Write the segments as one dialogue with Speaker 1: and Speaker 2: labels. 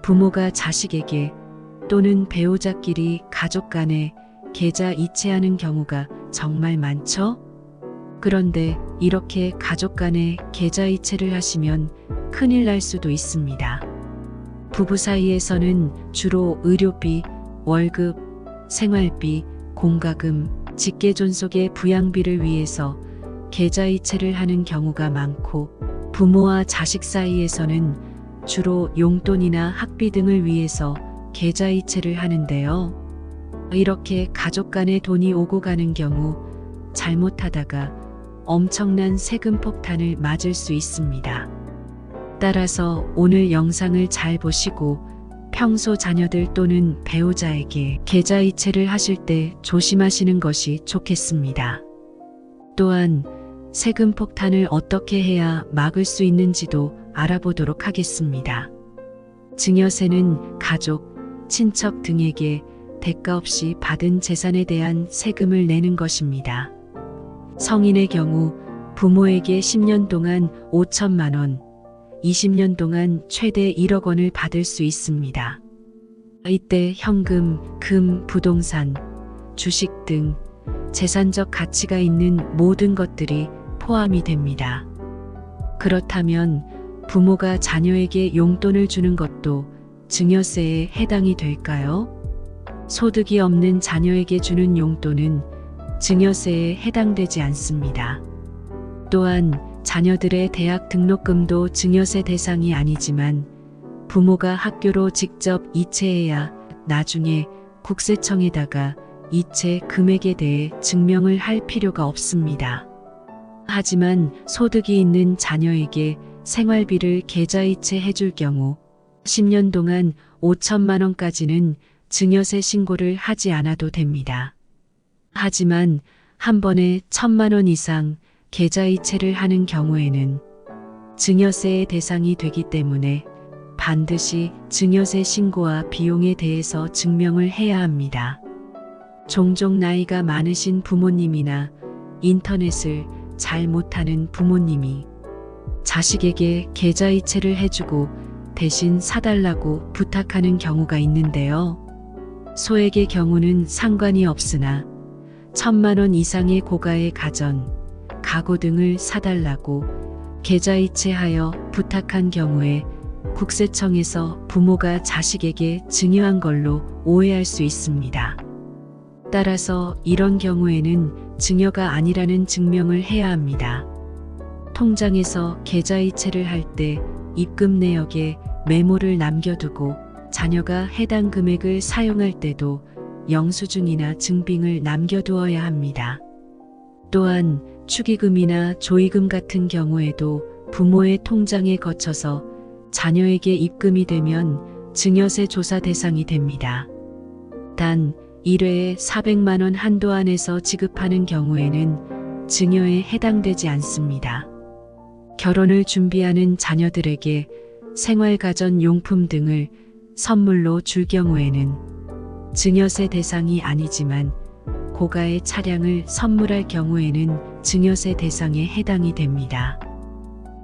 Speaker 1: 부모가 자식에게 또는 배우자끼리 가족 간에 계좌 이체하는 경우가 정말 많죠? 그런데 이렇게 가족 간에 계좌 이체를 하시면 큰일 날 수도 있습니다. 부부 사이에서는 주로 의료비, 월급, 생활비, 공과금, 직계존속의 부양비를 위해서 계좌 이체를 하는 경우가 많고, 부모와 자식 사이에서는 주로 용돈이나 학비 등을 위해서 계좌 이체를 하는데요. 이렇게 가족 간에 돈이 오고 가는 경우 잘못하다가 엄청난 세금 폭탄을 맞을 수 있습니다. 따라서 오늘 영상을 잘 보시고 평소 자녀들 또는 배우자에게 계좌 이체를 하실 때 조심하시는 것이 좋겠습니다. 또한 세금 폭탄을 어떻게 해야 막을 수 있는지도 알아보도록 하겠습니다. 증여세는 가족, 친척 등에게 대가 없이 받은 재산에 대한 세금을 내는 것입니다. 성인의 경우 부모에게 10년 동안 5천만 원, 20년 동안 최대 1억 원을 받을 수 있습니다. 이때 현금, 금, 부동산, 주식 등 재산적 가치가 있는 모든 것들이 포함이 됩니다. 그렇다면 부모가 자녀에게 용돈을 주는 것도 증여세에 해당이 될까요? 소득이 없는 자녀에게 주는 용돈은 증여세에 해당되지 않습니다. 또한 자녀들의 대학 등록금도 증여세 대상이 아니지만 부모가 학교로 직접 이체해야 나중에 국세청에다가 이체 금액에 대해 증명을 할 필요가 없습니다. 하지만 소득이 있는 자녀에게 생활비를 계좌 이체해 줄 경우 10년 동안 5천만 원까지는 증여세 신고를 하지 않아도 됩니다. 하지만 한 번에 1,000만 원 이상 계좌 이체를 하는 경우에는 증여세의 대상이 되기 때문에 반드시 증여세 신고와 비용에 대해서 증명을 해야 합니다. 종종 나이가 많으신 부모님이나 인터넷을 잘 못하는 부모님이 자식에게 계좌 이체를 해주고 대신 사달라고 부탁하는 경우가 있는데요. 소액의 경우는 상관이 없으나 1,000만 원 이상의 고가의 가전, 가구 등을 사달라고 계좌 이체하여 부탁한 경우에 국세청에서 부모가 자식에게 증여한 걸로 오해할 수 있습니다. 따라서 이런 경우에는 증여가 아니라는 증명을 해야 합니다. 통장에서 계좌 이체를 할 때 입금 내역에 메모를 남겨두고 자녀가 해당 금액을 사용할 때도 영수증이나 증빙을 남겨두어야 합니다. 또한 축의금이나 조의금 같은 경우에도 부모의 통장에 거쳐서 자녀에게 입금이 되면 증여세 조사 대상이 됩니다. 단 1회에 400만 원 한도 안에서 지급하는 경우에는 증여에 해당되지 않습니다. 결혼을 준비하는 자녀들에게 생활가전 용품 등을 선물로 줄 경우에는 증여세 대상이 아니지만 고가의 차량을 선물할 경우에는 증여세 대상에 해당이 됩니다.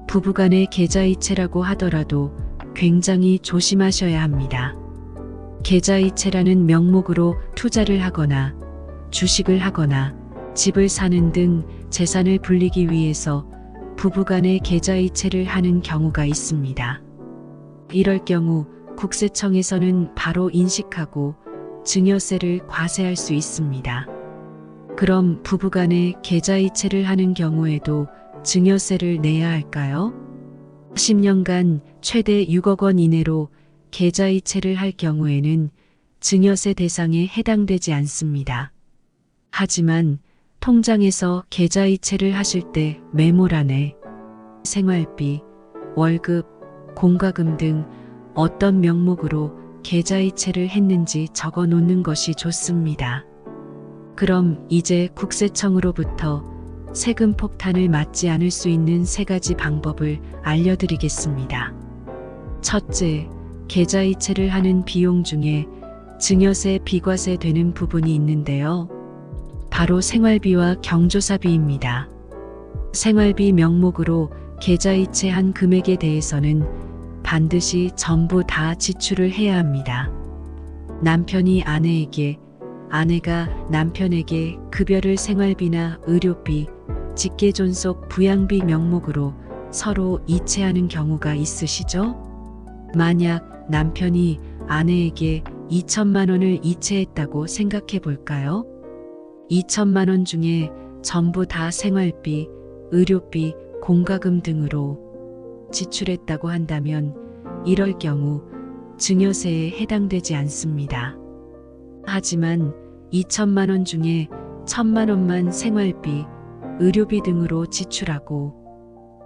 Speaker 1: 부부간의 계좌 이체라고 하더라도 굉장히 조심하셔야 합니다. 계좌 이체라는 명목으로 투자를 하거나 주식을 하거나 집을 사는 등 재산을 불리기 위해서 부부간의 계좌 이체를 하는 경우가 있습니다. 이럴 경우 국세청에서는 바로 인식하고 증여세를 과세할 수 있습니다. 그럼 부부간의 계좌 이체를 하는 경우에도 증여세를 내야 할까요? 10년간 최대 6억 원 이내로 계좌 이체를 할 경우에는 증여세 대상에 해당되지 않습니다. 하지만 통장에서 계좌 이체를 하실 때 메모란에 생활비, 월급, 공과금 등 어떤 명목으로 계좌 이체를 했는지 적어 놓는 것이 좋습니다. 그럼 이제 국세청으로부터 세금 폭탄을 맞지 않을 수 있는 3가지 방법을 알려드리겠습니다. 첫째, 계좌 이체를 하는 비용 중에 증여세 비과세 되는 부분이 있는데요. 바로 생활비와 경조사비입니다. 생활비 명목으로 계좌 이체한 금액에 대해서는 반드시 전부 다 지출을 해야 합니다. 남편이 아내에게, 아내가 남편에게 급여를 생활비나 의료비, 직계존속 부양비 명목으로 서로 이체하는 경우가 있으시죠? 만약 남편이 아내에게 2천만 원을 이체했다고 생각해 볼까요? 2천만 원 중에 전부 다 생활비, 의료비, 공과금 등으로 지출했다고 한다면 이럴 경우 증여세에 해당되지 않습니다. 하지만 2천만 원 중에 1천만 원만 생활비, 의료비 등으로 지출하고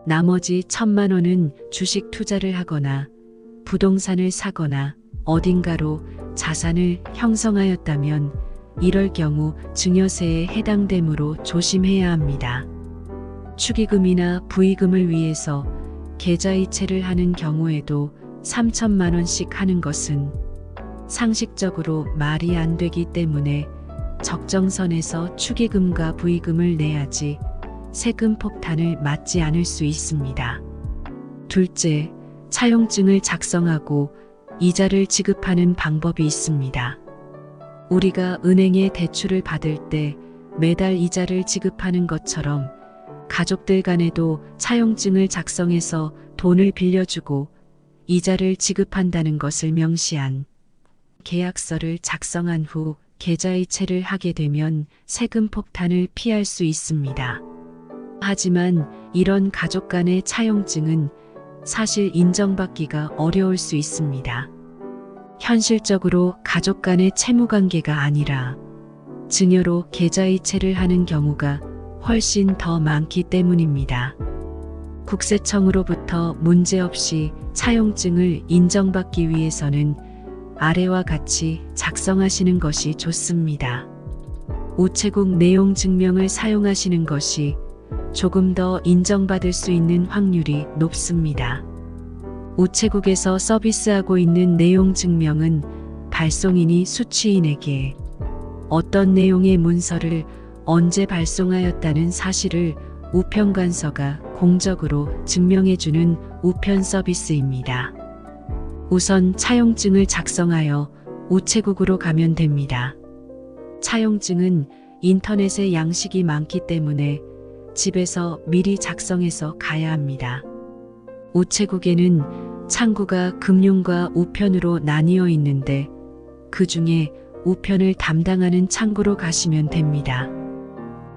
Speaker 1: 나머지 1천만 원은 주식 투자를 하거나 부동산을 사거나 어딘가로 자산을 형성하였다면 이럴 경우 증여세에 해당되므로 조심해야 합니다. 축의금이나 부의금을 위해서 계좌이체를 하는 경우에도 3천만 원씩 하는 것은 상식적으로 말이 안 되기 때문에 적정선에서 축의금과 부의금을 내야지 세금 폭탄을 맞지 않을 수 있습니다. 둘째, 차용증을 작성하고 이자를 지급하는 방법이 있습니다. 우리가 은행에 대출을 받을 때 매달 이자를 지급하는 것처럼 가족들 간에도 차용증을 작성해서 돈을 빌려주고 이자를 지급한다는 것을 명시한 계약서를 작성한 후 계좌이체를 하게 되면 세금 폭탄을 피할 수 있습니다. 하지만 이런 가족 간의 차용증은 사실 인정받기가 어려울 수 있습니다. 현실적으로 가족 간의 채무관계가 아니라 증여로 계좌이체를 하는 경우가 훨씬 더 많기 때문입니다. 국세청으로부터 문제없이 차용증을 인정받기 위해서는 아래와 같이 작성하시는 것이 좋습니다. 우체국 내용 증명을 사용하시는 것이 조금 더 인정받을 수 있는 확률이 높습니다. 우체국에서 서비스하고 있는 내용 증명은 발송인이 수취인에게 어떤 내용의 문서를 언제 발송하였다는 사실을 우편관서가 공적으로 증명해주는 우편 서비스입니다. 우선 차용증을 작성하여 우체국으로 가면 됩니다. 차용증은 인터넷에 양식이 많기 때문에 집에서 미리 작성해서 가야 합니다. 우체국에는 창구가 금융과 우편으로 나뉘어 있는데 그 중에 우편을 담당하는 창구로 가시면 됩니다.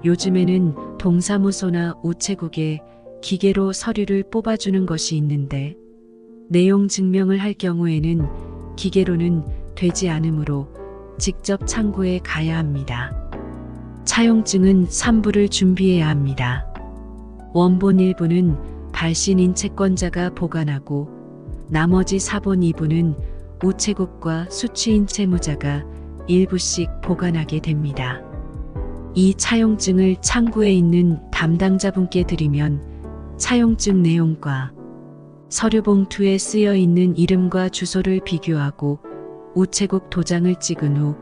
Speaker 1: 요즘에는 동사무소나 우체국에 기계로 서류를 뽑아주는 것이 있는데 내용 증명을 할 경우에는 기계로는 되지 않으므로 직접 창구에 가야 합니다. 차용증은 3부를 준비해야 합니다. 원본 1부는 발신인 채권자가 보관하고 나머지 4본 2부는 우체국과 수취인 채무자가 일부씩 보관하게 됩니다. 이 차용증을 창구에 있는 담당자분께 드리면 차용증 내용과 서류 봉투에 쓰여 있는 이름과 주소를 비교하고 우체국 도장을 찍은 후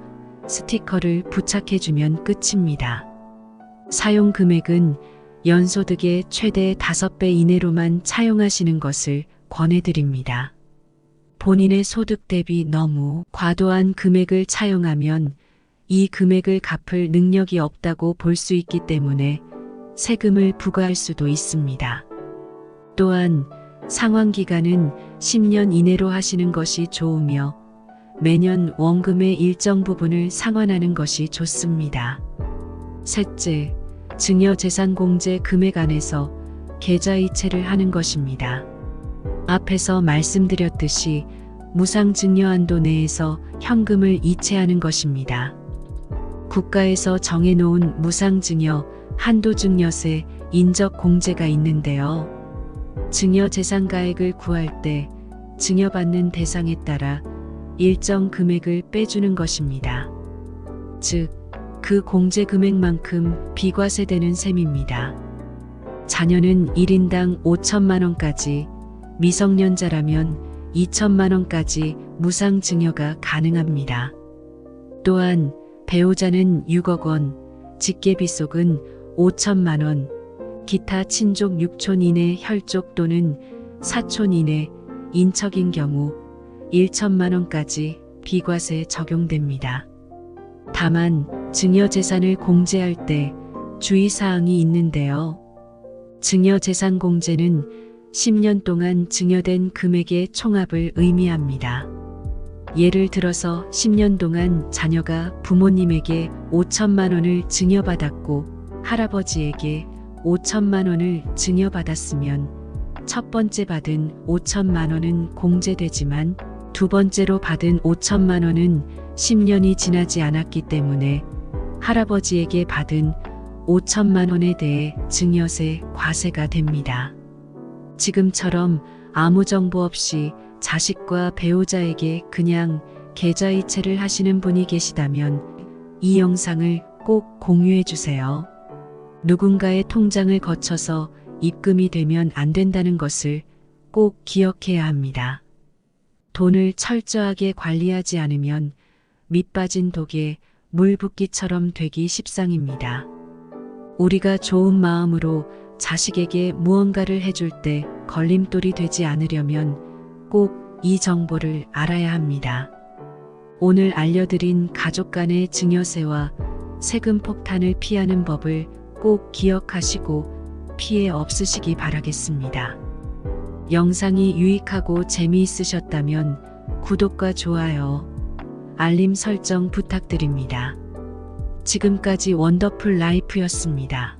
Speaker 1: 스티커를 부착해주면 끝입니다. 사용 금액은 연소득의 최대 5배 이내로만 차용하시는 것을 권해드립니다. 본인의 소득 대비 너무 과도한 금액을 차용하면 이 금액을 갚을 능력이 없다고 볼 수 있기 때문에 세금을 부과할 수도 있습니다. 또한 상환기간은 10년 이내로 하시는 것이 좋으며 매년 원금의 일정 부분을 상환하는 것이 좋습니다. 셋째, 증여재산공제 금액 안에서 계좌이체를 하는 것입니다. 앞에서 말씀드렸듯이 무상증여한도 내에서 현금을 이체하는 것입니다. 국가에서 정해놓은 무상증여, 한도증여세, 인적공제가 있는데요. 증여재산가액을 구할 때 증여받는 대상에 따라 일정 금액을 빼주는 것입니다. 즉, 그 공제 금액만큼 비과세되는 셈입니다. 자녀는 1인당 5천만 원까지, 미성년자라면 2천만 원까지 무상증여가 가능합니다. 또한 배우자는 6억 원, 직계비속은 5천만 원, 기타 친족 6촌 이내 혈족 또는 사촌 이내 인척인 경우 1천만 원까지 비과세 적용됩니다. 다만 증여재산을 공제할 때 주의사항이 있는데요. 증여재산 공제는 10년 동안 증여된 금액의 총합을 의미합니다. 예를 들어서 10년 동안 자녀가 부모님에게 5천만 원을 증여받았고 할아버지에게 5천만 원을 증여받았으면 첫 번째 받은 5천만 원은 공제되지만 두 번째로 받은 5천만 원은 10년이 지나지 않았기 때문에 할아버지에게 받은 5천만 원에 대해 증여세 과세가 됩니다. 지금처럼 아무 정보 없이 자식과 배우자에게 그냥 계좌이체를 하시는 분이 계시다면 이 영상을 꼭 공유해 주세요. 누군가의 통장을 거쳐서 입금이 되면 안 된다는 것을 꼭 기억해야 합니다. 돈을 철저하게 관리하지 않으면 밑빠진 독에 물 붓기처럼 되기 십상입니다. 우리가 좋은 마음으로 자식에게 무언가를 해줄 때 걸림돌이 되지 않으려면 꼭 이 정보를 알아야 합니다. 오늘 알려드린 가족 간의 증여세와 세금 폭탄을 피하는 법을 꼭 기억하시고 피해 없으시기 바라겠습니다. 영상이 유익하고 재미있으셨다면 구독과 좋아요, 알림 설정 부탁드립니다. 지금까지 원더풀 라이프였습니다.